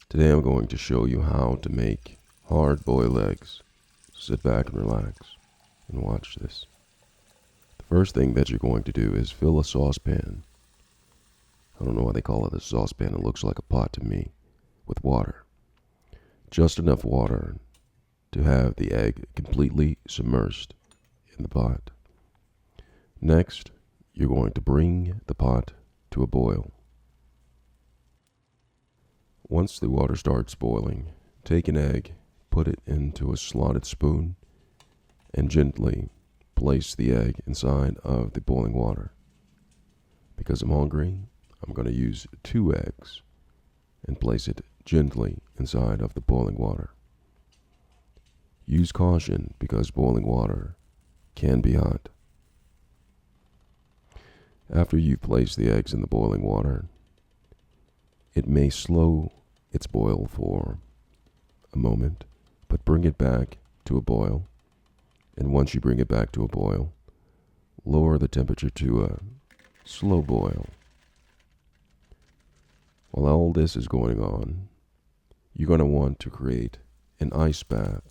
Today I'm going to show you how to make hard-boiled eggs. Sit back and relax and watch this. The first thing that you're going to do is fill a saucepan. I don't know why they call it a saucepan. It looks like a pot to me, with water. Just enough water to have the egg completely submerged in the pot. Next, you're going to bring the pot to a boil. Once the water starts boiling, take an egg, put it into a slotted spoon, and gently place the egg inside of the boiling water. Because I'm hungry, I'm going to use 2 eggs and place it gently inside of the boiling water. Use caution because boiling water can be hot. After you've placed the eggs in the boiling water, it may slow its boil for a moment, but bring it back to a boil. And once you bring it back to a boil, lower the temperature to a slow boil. While all this is going on, you're going to want to create an ice bath.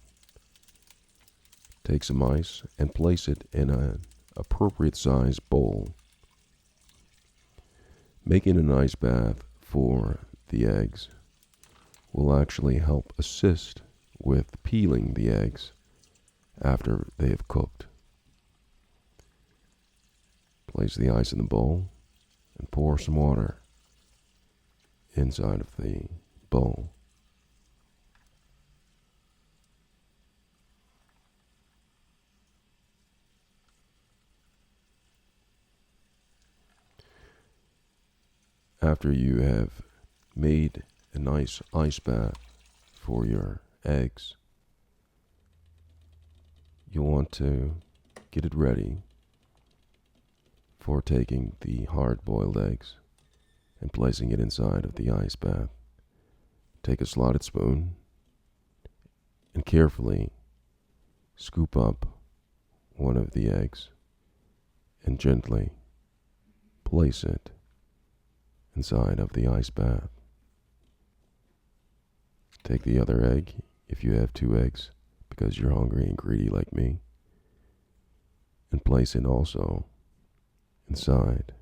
Take some ice and place it in an appropriate size bowl. Making an ice bath for the eggs will actually help assist with peeling the eggs after they have cooked. Place the ice in the bowl and pour some water inside of the bowl. After you have made a nice ice bath for your eggs, you'll want to get it ready for taking the hard-boiled eggs and placing it inside of the ice bath. Take a slotted spoon and carefully scoop up one of the eggs and gently place it inside of the ice bath. Take the other egg, if you have 2 eggs, because you're hungry and greedy like me, and place it also inside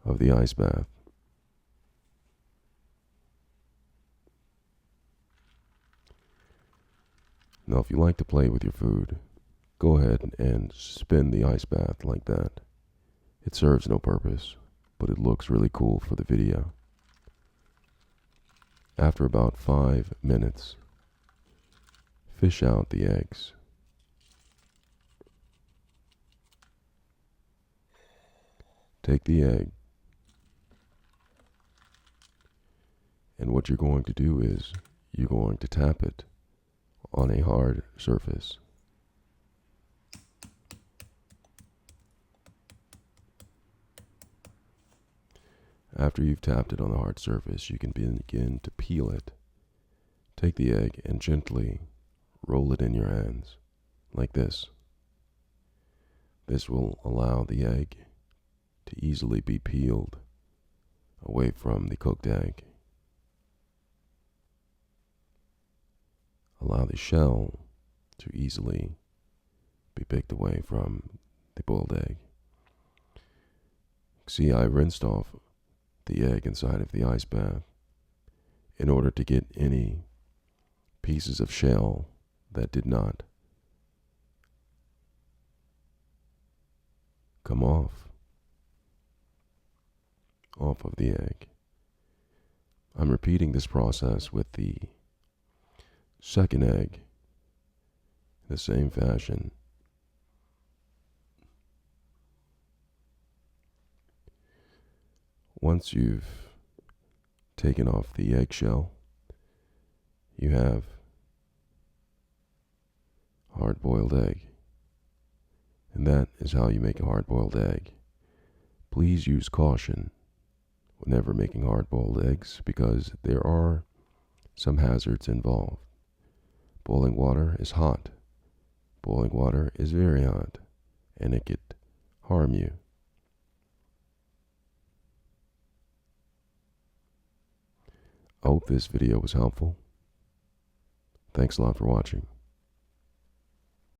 of the ice bath. Now, if you like to play with your food, go ahead and spin the ice bath like that. It serves no purpose, but it looks really cool for the video. After about 5 minutes, fish out the eggs. Take the egg, and what you're going to do is you're going to tap it on a hard surface. After you've tapped it on the hard surface, you can begin to peel it. Take the egg and gently roll it in your hands, like this. This will allow the egg to easily be peeled away from the cooked egg. Allow the shell to easily be picked away from the boiled egg. See, I rinsed off the egg inside of the ice bath in order to get any pieces of shell that did not come off of the egg. I'm repeating this process with the second egg in the same fashion. Once you've taken off the eggshell, you have hard-boiled egg. And that is how you make a hard-boiled egg. Please use caution whenever making hard-boiled eggs because there are some hazards involved. Boiling water is hot. Boiling water is very hot, and it could harm you. I hope this video was helpful. Thanks a lot for watching.